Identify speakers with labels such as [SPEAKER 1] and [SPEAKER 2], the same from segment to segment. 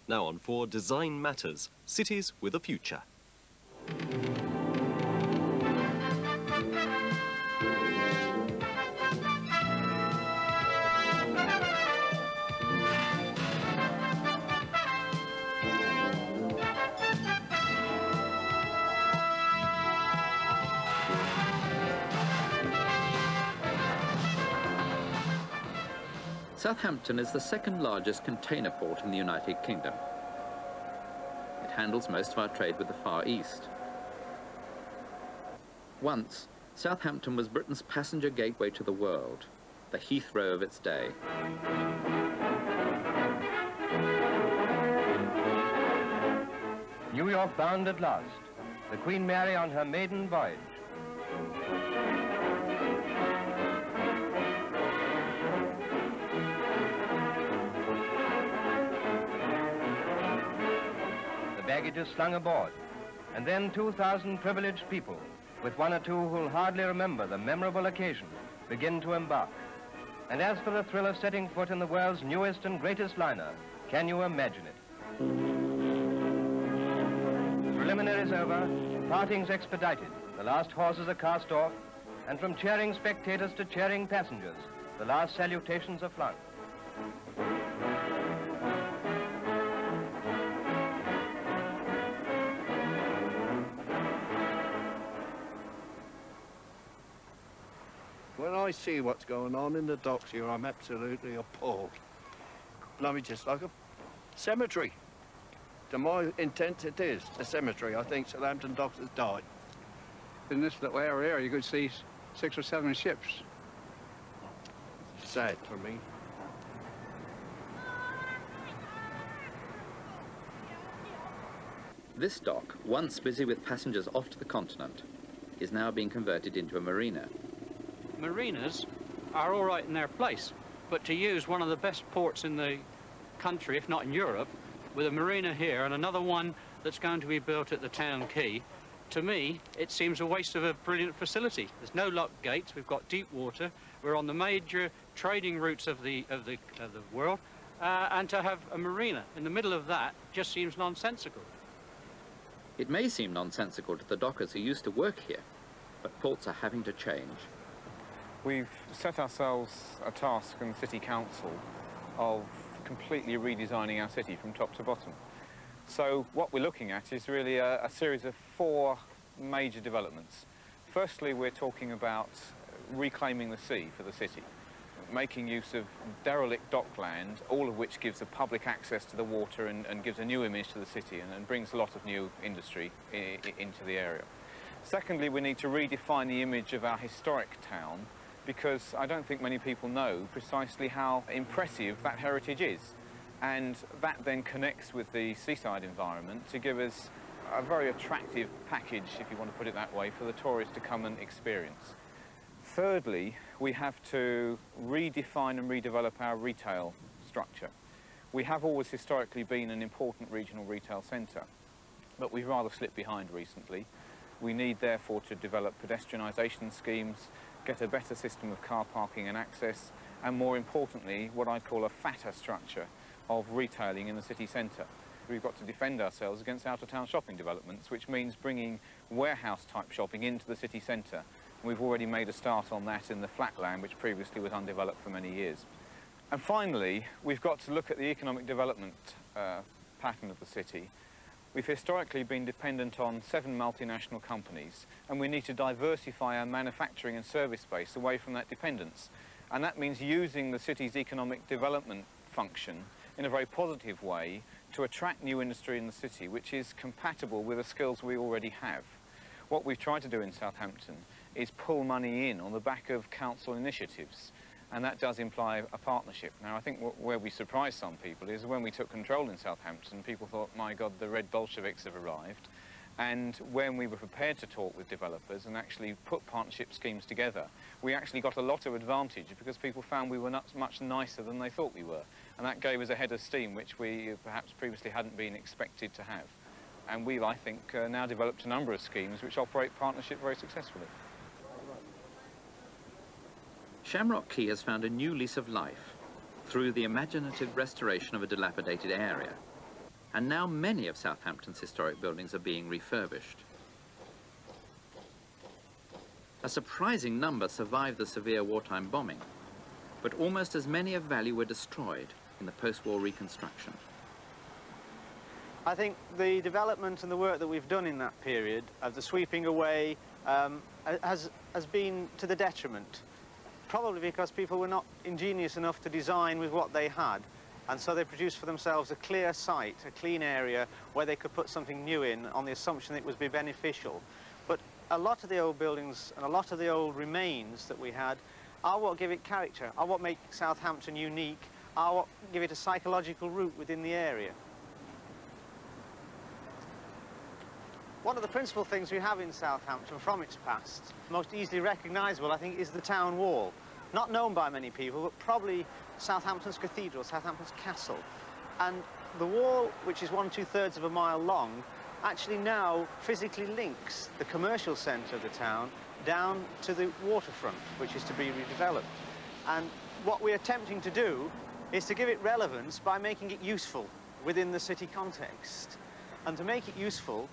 [SPEAKER 1] Now on for Design Matters, Cities with a Future.
[SPEAKER 2] Southampton is the second largest container port in the United Kingdom. It handles most of our trade with the Far East. Once, Southampton was Britain's passenger gateway to the world, the Heathrow of its day.
[SPEAKER 3] New York bound at last, the Queen Mary on her maiden voyage. Baggage is slung aboard, and then 2,000 privileged people, with one or two who'll hardly remember the memorable occasion, begin to embark. And as for the thrill of setting foot in the world's newest and greatest liner, can you imagine it? Preliminaries over, parting's expedited, the last horses are cast off, and from cheering spectators to cheering passengers, the last salutations are flung.
[SPEAKER 4] When I see what's going on in the docks here, I'm absolutely appalled. Bloody just like a cemetery. To my intent, it is a cemetery. I think Southampton docks has died.
[SPEAKER 5] In this little area here, you could see 6 or 7 ships.
[SPEAKER 4] Sad for me.
[SPEAKER 2] This dock, once busy with passengers off to the continent, is now being converted into a marina.
[SPEAKER 6] Marinas are all right in their place, but to use one of the best ports in the country, if not in Europe, with a marina here and another one that's going to be built at the town quay, to me, it seems a waste of a brilliant facility. There's no locked gates, we've got deep water, we're on the major trading routes of the world, and to have a marina in the middle of that just seems nonsensical.
[SPEAKER 2] It may seem nonsensical to the dockers who used to work here, but ports are having to change.
[SPEAKER 7] We've set ourselves a task in the City Council of completely redesigning our city from top to bottom. So what we're looking at is really a series of 4 major developments. Firstly, we're talking about reclaiming the sea for the city, making use of derelict dockland, all of which gives the public access to the water and gives a new image to the city and brings a lot of new industry into the area. Secondly, we need to redefine the image of our historic town, because I don't think many people know precisely how impressive that heritage is. And that then connects with the seaside environment to give us a very attractive package, if you want to put it that way, for the tourists to come and experience. Thirdly, we have to redefine and redevelop our retail structure. We have always historically been an important regional retail centre, but we've rather slipped behind recently. We need, therefore, to develop pedestrianisation schemes, get a better system of car parking and access, and more importantly, what I call a fatter structure of retailing in the city centre. We've got to defend ourselves against out-of-town shopping developments, which means bringing warehouse-type shopping into the city centre. We've already made a start on that in the flatland, which previously was undeveloped for many years. And finally, we've got to look at the economic development pattern of the city. We've historically been dependent on 7 multinational companies, and we need to diversify our manufacturing and service base away from that dependence. And that means using the city's economic development function in a very positive way to attract new industry in the city, which is compatible with the skills we already have. What we've tried to do in Southampton is pull money in on the back of council initiatives, and that does imply a partnership. Now, I think where we surprised some people is when we took control in Southampton, people thought, my God, the Red Bolsheviks have arrived. And when we were prepared to talk with developers and actually put partnership schemes together, we actually got a lot of advantage because people found we were much nicer than they thought we were. And that gave us a head of steam, which we perhaps previously hadn't been expected to have. And we've, I think, now developed a number of schemes which operate partnership very successfully.
[SPEAKER 2] Shamrock Quay has found a new lease of life through the imaginative restoration of a dilapidated area. and now many of Southampton's historic buildings are being refurbished. A surprising number survived the severe wartime bombing, but almost as many of value were destroyed in the post-war reconstruction.
[SPEAKER 8] I think the development and the work that we've done in that period of the sweeping away has been to the detriment, probably because people were not ingenious enough to design with what they had, and so they produced for themselves a clear site, a clean area where they could put something new in on the assumption that it would be beneficial. But a lot of the old buildings and a lot of the old remains that we had are what give it character, are what make Southampton unique, are what give it a psychological root within the area. One of the principal things we have in Southampton from its past, most easily recognisable, I think, is the town wall. Not known by many people, but probably Southampton's cathedral, Southampton's castle. And the wall, which is 1/2 of a mile long, actually now physically links the commercial centre of the town down to the waterfront, which is to be redeveloped. And what we're attempting to do is to give it relevance by making it useful within the city context. And to make it useful,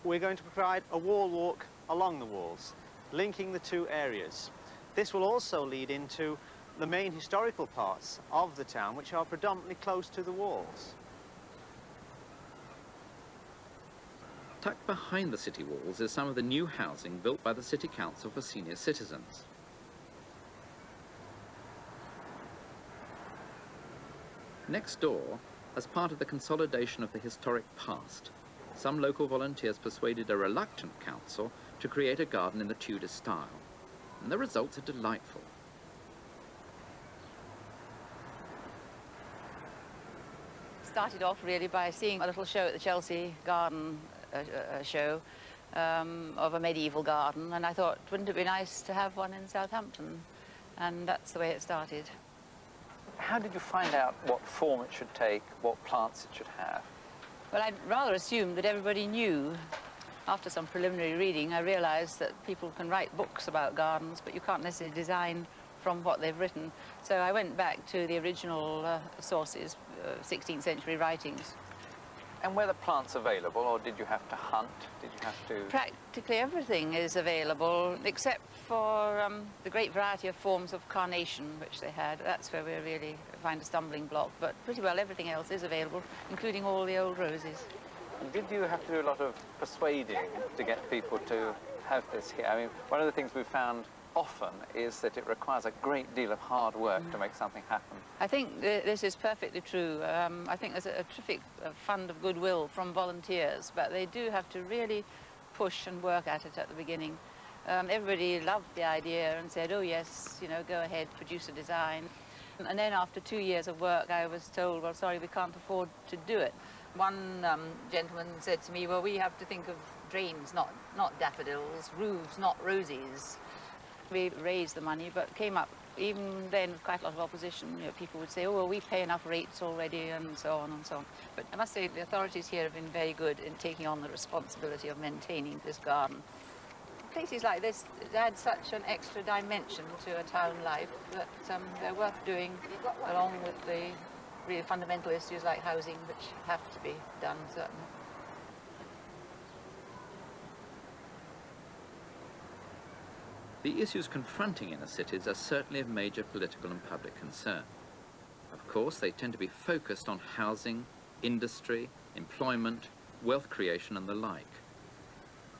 [SPEAKER 8] we're going to provide a wall walk along the walls, linking the two areas. This will also lead into the main historical parts of the town, which are predominantly close to the walls.
[SPEAKER 2] Tucked behind the city walls is some of the new housing built by the City Council for senior citizens. Next door, as part of the consolidation of the historic past, some local volunteers persuaded a reluctant council to create a garden in the Tudor style, and the results are delightful.
[SPEAKER 9] Started off really by seeing a little show at the Chelsea Garden show of a medieval garden, and I thought, wouldn't it be nice to have one in Southampton? And that's the way it started.
[SPEAKER 7] How did you find out what form it should take, what plants it should have?
[SPEAKER 9] Well, I'd rather assumed that everybody knew. After some preliminary reading, I realised that people can write books about gardens, but you can't necessarily design from what they've written. So I went back to the original sources, 16th century writings.
[SPEAKER 7] And were the plants available, or did you have to hunt? Did you have to...
[SPEAKER 9] Practically everything is available, except for the great variety of forms of carnation which they had. That's where we really find a stumbling block, but pretty well everything else is available, including all the old roses.
[SPEAKER 7] Did you have to do a lot of persuading to get people to have this here? I mean, one of the things we've found often is that it requires a great deal of hard work to make something happen.
[SPEAKER 9] I think this is perfectly true. I think there's a terrific fund of goodwill from volunteers, but they do have to really push and work at it at the beginning. Everybody loved the idea and said, oh yes, you know, go ahead, produce a design. And then after 2 years of work, I was told, well, sorry, we can't afford to do it. One gentleman said to me, well, we have to think of drains, not daffodils, roofs, not roses. We raised the money, but came up, even then, with quite a lot of opposition. You know, people would say, oh, well, we pay enough rates already, and so on and so on. But I must say, the authorities here have been very good in taking on the responsibility of maintaining this garden. Places like this add such an extra dimension to a town life that they're worth doing, along with the really fundamental issues like housing, which have to be done, certainly.
[SPEAKER 2] The issues confronting inner cities are certainly of major political and public concern. Of course, they tend to be focused on housing, industry, employment, wealth creation and the like.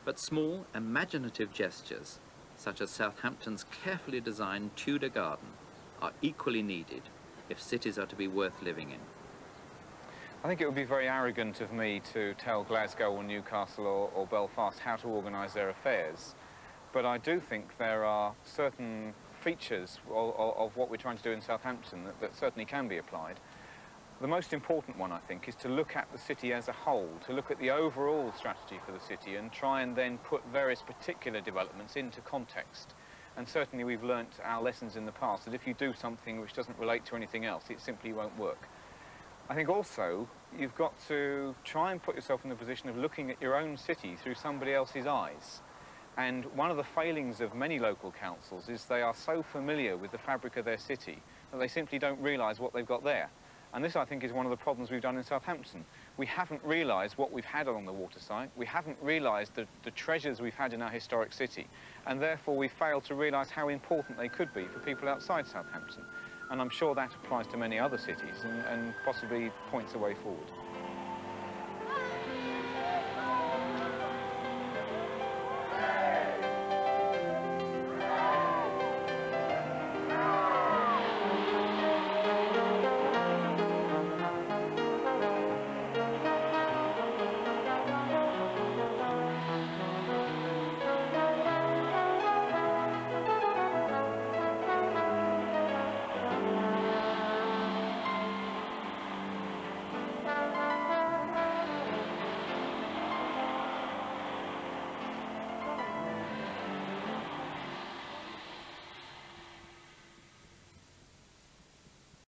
[SPEAKER 2] But small, imaginative gestures, such as Southampton's carefully designed Tudor Garden, are equally needed if cities are to be worth living in.
[SPEAKER 7] I think it would be very arrogant of me to tell Glasgow or Newcastle or Belfast how to organise their affairs. But I do think there are certain features of what we're trying to do in Southampton that certainly can be applied. The most important one, I think, is to look at the city as a whole, to look at the overall strategy for the city and try and then put various particular developments into context. And certainly we've learnt our lessons in the past that if you do something which doesn't relate to anything else, it simply won't work. I think also you've got to try and put yourself in the position of looking at your own city through somebody else's eyes. And one of the failings of many local councils is they are so familiar with the fabric of their city that they simply don't realise what they've got there. And this, I think, is one of the problems we've done in Southampton. We haven't realised what we've had along the waterside. We haven't realised the treasures we've had in our historic city. And therefore, we failed to realise how important they could be for people outside Southampton. And I'm sure that applies to many other cities and possibly points a way forward.